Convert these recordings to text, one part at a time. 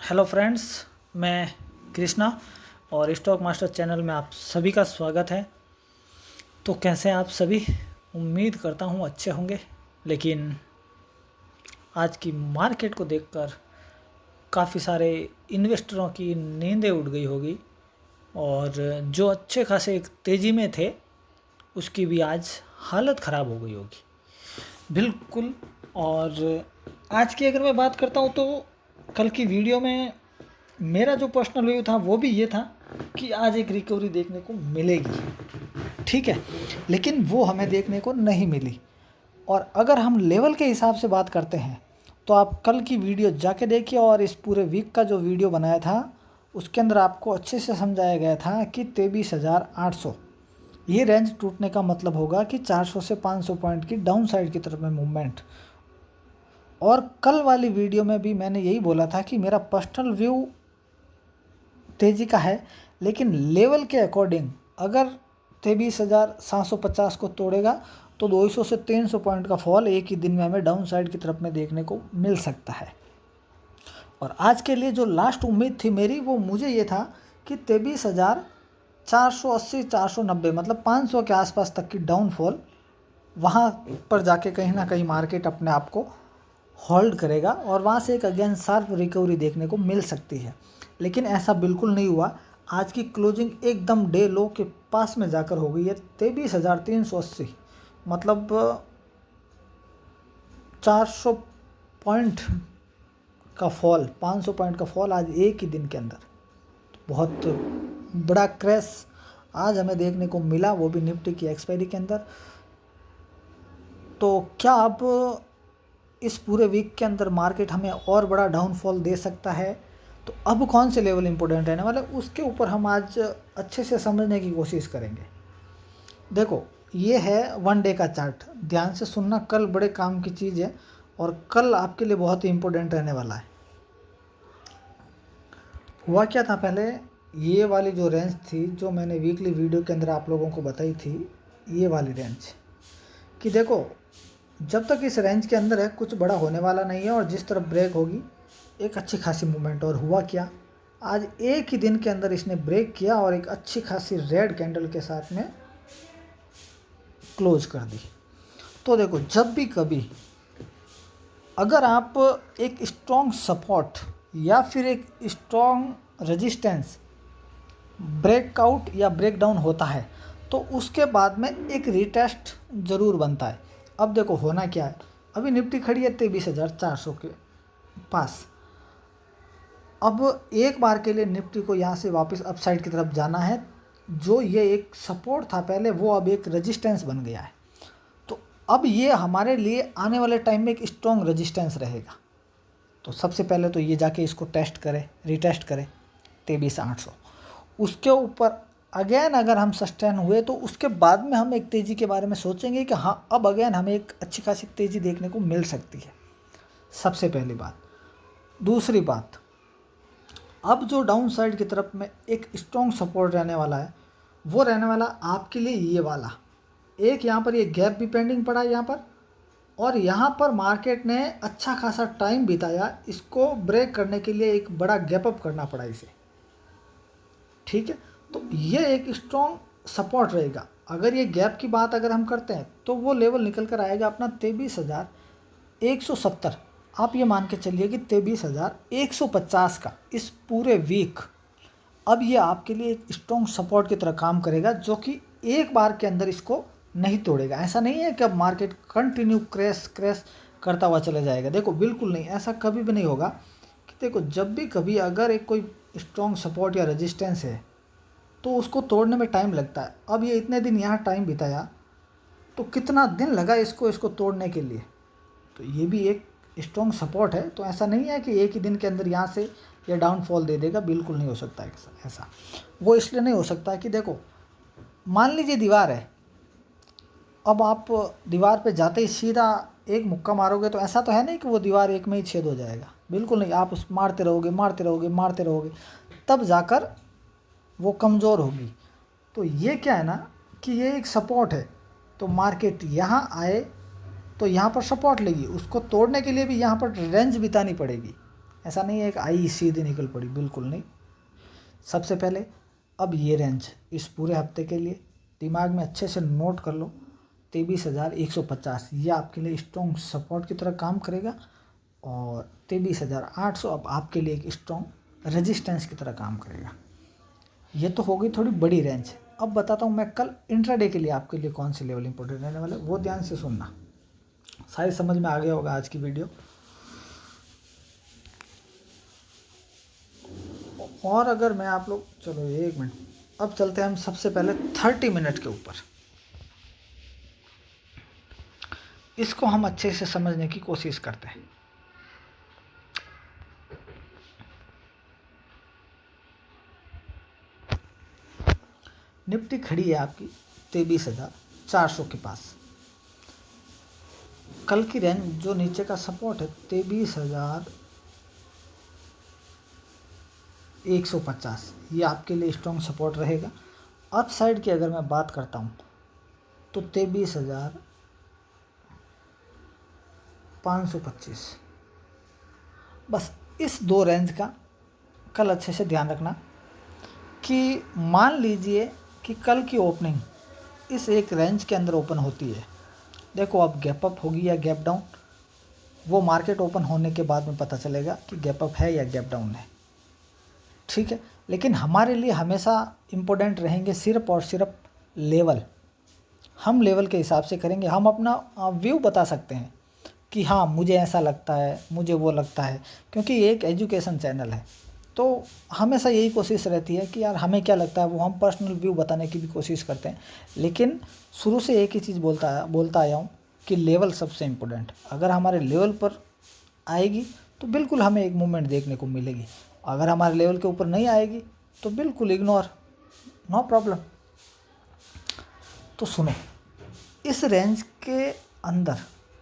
Hello friends, मैं कृष्णा और stock master channel में आप सभी का स्वागत है। तो कैसे हैं आप सभी? उम्मीद करता हूँ अच्छे होंगे। लेकिन आज की मार्केट को देखकर काफ़ी सारे इन्वेस्टरों की नींदें उड़ गई होगी और जो अच्छे खासे एक तेज़ी में थे उसकी भी आज हालत ख़राब हो गई होगी। बिल्कुल। और आज की अगर मैं बात करता हूँ तो कल की वीडियो में मेरा जो पर्सनल व्यू था वो भी ये था कि आज एक रिकवरी देखने को मिलेगी, ठीक है। लेकिन वो हमें देखने को नहीं मिली। और अगर हम लेवल के हिसाब से बात करते हैं तो आप कल की वीडियो जाके देखिए और इस पूरे वीक का जो वीडियो बनाया था उसके अंदर आपको अच्छे से समझाया गया था कि 23,800 ये रेंज टूटने का मतलब होगा कि 400 से 500 पॉइंट की डाउन साइड की तरफ में मूवमेंट। और कल वाली वीडियो में भी मैंने यही बोला था कि मेरा पर्सनल व्यू तेज़ी का है, लेकिन लेवल के अकॉर्डिंग अगर 23,750 को तोड़ेगा तो 200 से 300 पॉइंट का फॉल एक ही दिन में हमें डाउन साइड की तरफ में देखने को मिल सकता है। और आज के लिए जो लास्ट उम्मीद थी मेरी वो मुझे ये था कि 23,480 490 मतलब 500 के आसपास तक की डाउनफॉल वहाँ पर जाके कहीं ना कहीं मार्केट अपने आप को होल्ड करेगा और वहाँ से एक अगेन शार्प रिकवरी देखने को मिल सकती है। लेकिन ऐसा बिल्कुल नहीं हुआ। आज की क्लोजिंग एकदम डे लो के पास में जाकर हो गई है 23,380, मतलब 400 पॉइंट का फॉल, 500 पॉइंट का फॉल आज एक ही दिन के अंदर। बहुत बड़ा क्रैश आज हमें देखने को मिला, वो भी निफ्टी की एक्सपायरी के अंदर। तो क्या अब इस पूरे वीक के अंदर मार्केट हमें और बड़ा डाउनफॉल दे सकता है? तो अब कौन से लेवल इंपॉर्टेंट रहने वाले उसके ऊपर हम आज अच्छे से समझने की कोशिश करेंगे। देखो, ये है वन डे का चार्ट, ध्यान से सुनना, कल बड़े काम की चीज़ है और कल आपके लिए बहुत ही इंपॉर्टेंट रहने वाला है। हुआ क्या था पहले, ये वाली जो रेंज थी जो मैंने वीकली वीडियो के अंदर आप लोगों को बताई थी, ये वाली रेंज कि देखो जब तक इस रेंज के अंदर है कुछ बड़ा होने वाला नहीं है और जिस तरफ ब्रेक होगी एक अच्छी खासी मूवमेंट। और हुआ क्या, आज एक ही दिन के अंदर इसने ब्रेक किया और एक अच्छी खासी रेड कैंडल के साथ में क्लोज कर दी। तो देखो, जब भी कभी अगर आप एक स्ट्रॉन्ग सपोर्ट या फिर एक स्ट्रॉन्ग रेजिस्टेंस ब्रेकआउट या ब्रेकडाउन होता है तो उसके बाद में एक रिटेस्ट ज़रूर बनता है। अब देखो होना क्या है, अभी निफ्टी खड़ी है 23,400 के पास। अब एक बार के लिए निफ्टी को यहाँ से वापस अपसाइड की तरफ जाना है। जो ये एक सपोर्ट था पहले वो अब एक रेजिस्टेंस बन गया है। तो अब ये हमारे लिए आने वाले टाइम में एक स्ट्रॉन्ग रेजिस्टेंस रहेगा। तो सबसे पहले तो ये जाके इसको टेस्ट करें, रिटेस्ट करें 23,800। उसके ऊपर अगेन अगर हम सस्टेन हुए तो उसके बाद में हम एक तेज़ी के बारे में सोचेंगे कि हाँ अब अगेन हमें एक अच्छी खासी तेज़ी देखने को मिल सकती है। सबसे पहली बात। दूसरी बात, अब जो डाउन साइड की तरफ में एक स्ट्रॉन्ग सपोर्ट रहने वाला है वो रहने वाला आपके लिए ये वाला। एक यहाँ पर ये गैप भी पेंडिंग पड़ा है यहाँ पर, और यहाँ पर मार्केट ने अच्छा खासा टाइम बिताया इसको ब्रेक करने के लिए, एक बड़ा गैप अप करना पड़ा इसे, ठीक है। तो ये एक स्ट्रॉन्ग सपोर्ट रहेगा। अगर ये गैप की बात अगर हम करते हैं तो वो लेवल निकल कर आएगा अपना 23,170। आप ये मान के चलिए कि 23,150 का इस पूरे वीक अब ये आपके लिए एक स्ट्रॉन्ग सपोर्ट की तरह काम करेगा, जो कि एक बार के अंदर इसको नहीं तोड़ेगा। ऐसा नहीं है कि अब मार्केट कंटिन्यू क्रैश करता हुआ चला जाएगा। देखो बिल्कुल नहीं, ऐसा कभी भी नहीं होगा। कि देखो जब भी कभी अगर एक कोई स्ट्रॉन्ग सपोर्ट या रेजिस्टेंस है तो उसको तोड़ने में टाइम लगता है। अब ये इतने दिन यहाँ टाइम बिताया तो कितना दिन लगा इसको तोड़ने के लिए। तो ये भी एक स्ट्रॉन्ग सपोर्ट है। तो ऐसा नहीं है कि एक ही दिन के अंदर यहाँ से ये डाउनफॉल दे देगा, बिल्कुल नहीं हो सकता ऐसा। वो इसलिए नहीं हो सकता कि देखो मान लीजिए दीवार है, अब आप दीवार पे जाते ही सीधा एक मुक्का मारोगे तो ऐसा तो है नहीं कि वो दीवार एक में ही छेद हो जाएगा, बिल्कुल नहीं। आप उस मारते रहोगे तब जाकर वो कमज़ोर होगी। तो ये क्या है ना कि ये एक सपोर्ट है। तो मार्केट यहाँ आए तो यहाँ पर सपोर्ट लेगी, उसको तोड़ने के लिए भी यहाँ पर रेंज बितानी पड़ेगी। ऐसा नहीं है एक आई सीधी निकल पड़ी, बिल्कुल नहीं। सबसे पहले अब ये रेंज इस पूरे हफ्ते के लिए दिमाग में अच्छे से नोट कर लो, 23,150 ये आपके लिए स्ट्रॉन्ग सपोर्ट की तरह काम करेगा और 23,800 अब आपके लिए एक स्ट्रॉन्ग रेजिस्टेंस की तरह काम करेगा। ये तो हो गई थोड़ी बड़ी रेंज। अब बताता हूँ मैं कल इंट्राडे के लिए आपके लिए कौन से लेवल इंपॉर्टेंट रहने वाले, वो ध्यान से सुनना, शायद समझ में आ गया होगा आज की वीडियो। और अगर मैं आप लोग, चलो एक मिनट, अब चलते हैं हम सबसे पहले 30 मिनट के ऊपर। इसको हम अच्छे से समझने की कोशिश करते हैं। निफ्टी खड़ी है आपकी 23,400 के पास। कल की रेंज जो नीचे का सपोर्ट है 23,150 ये आपके लिए स्ट्रॉन्ग सपोर्ट रहेगा। अप साइड की अगर मैं बात करता हूँ तो 23,525। बस इस दो रेंज का कल अच्छे से ध्यान रखना कि मान लीजिए कि कल की ओपनिंग इस एक रेंज के अंदर ओपन होती है। देखो अब गैप अप होगी या गैप डाउन, वो मार्केट ओपन होने के बाद में पता चलेगा कि गैप अप है या गैप डाउन है, ठीक है। लेकिन हमारे लिए हमेशा इम्पोर्टेंट रहेंगे सिर्फ और सिर्फ लेवल। हम लेवल के हिसाब से करेंगे, हम अपना व्यू बता सकते हैं कि हाँ मुझे ऐसा लगता है, मुझे वो लगता है, क्योंकि ये एक एजुकेशन चैनल है। तो हमेशा यही कोशिश रहती है कि यार हमें क्या लगता है वो हम पर्सनल व्यू बताने की भी कोशिश करते हैं। लेकिन शुरू से एक ही चीज़ बोलता आया हूँ कि लेवल सबसे इम्पोर्टेंट। अगर हमारे लेवल पर आएगी तो बिल्कुल हमें एक मूवमेंट देखने को मिलेगी, अगर हमारे लेवल के ऊपर नहीं आएगी तो बिल्कुल इग्नोर, नो प्रॉब्लम। तो सुनो, इस रेंज के अंदर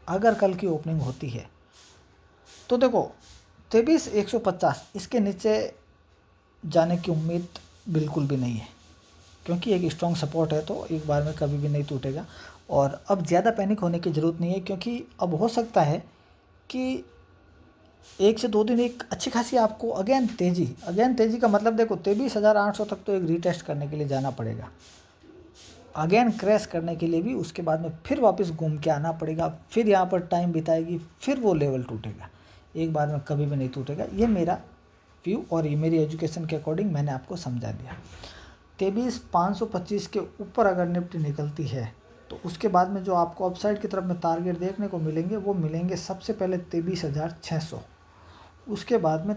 अगर कल की ओपनिंग होती है तो देखो 23,150 इसके नीचे जाने की उम्मीद बिल्कुल भी नहीं है, क्योंकि एक स्ट्रॉन्ग सपोर्ट है तो एक बार में कभी भी नहीं टूटेगा। और अब ज़्यादा पैनिक होने की ज़रूरत नहीं है, क्योंकि अब हो सकता है कि 1 से 2 दिन एक अच्छी खासी आपको अगेन तेज़ी का मतलब देखो 23,800 तक तो एक रीटेस्ट करने के लिए जाना पड़ेगा, अगेन क्रैश करने के लिए भी उसके बाद में फिर वापस घूम के आना पड़ेगा, फिर यहाँ पर टाइम बिताएगी, फिर वो लेवल टूटेगा, एक बार में कभी भी नहीं टूटेगा। ये मेरा व्यू और ये मेरी एजुकेशन के अकॉर्डिंग मैंने आपको समझा दिया। 23,525 के ऊपर अगर निफ्टी निकलती है तो उसके बाद में जो आपको अपसाइड की तरफ में टारगेट देखने को मिलेंगे वो मिलेंगे सबसे पहले 23,600, उसके बाद में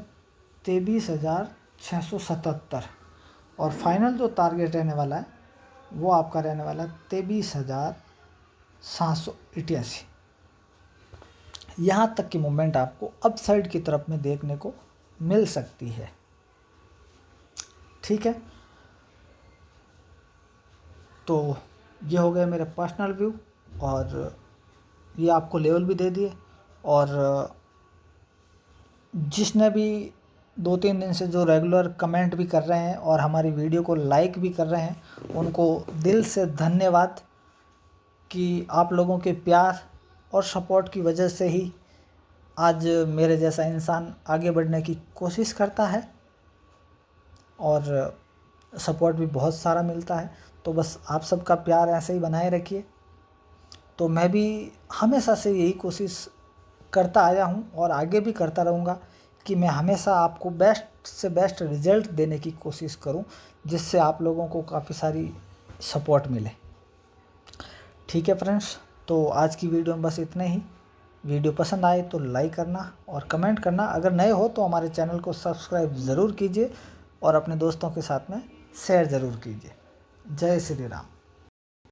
23,677 और फाइनल जो टारगेट रहने वाला है वो आपका रहने वाला है 23,788। यहाँ तक की मूवमेंट आपको अपसाइड की तरफ में देखने को मिल सकती है, ठीक है। तो ये हो गया मेरे पर्सनल व्यू और ये आपको लेवल भी दे दिए। और जिसने भी 2-3 दिन से जो रेगुलर कमेंट भी कर रहे हैं और हमारी वीडियो को लाइक भी कर रहे हैं, उनको दिल से धन्यवाद कि आप लोगों के प्यार और सपोर्ट की वजह से ही आज मेरे जैसा इंसान आगे बढ़ने की कोशिश करता है और सपोर्ट भी बहुत सारा मिलता है। तो बस आप सबका प्यार ऐसे ही बनाए रखिए। तो मैं भी हमेशा से यही कोशिश करता आया हूँ और आगे भी करता रहूँगा कि मैं हमेशा आपको बेस्ट से बेस्ट रिज़ल्ट देने की कोशिश करूँ, जिससे आप लोगों को काफ़ी सारी सपोर्ट मिले, ठीक है फ्रेंड्स। तो आज की वीडियो में बस इतने ही। वीडियो पसंद आए तो लाइक करना और कमेंट करना, अगर नए हो तो हमारे चैनल को सब्सक्राइब ज़रूर कीजिए और अपने दोस्तों के साथ में शेयर ज़रूर कीजिए। जय श्री राम।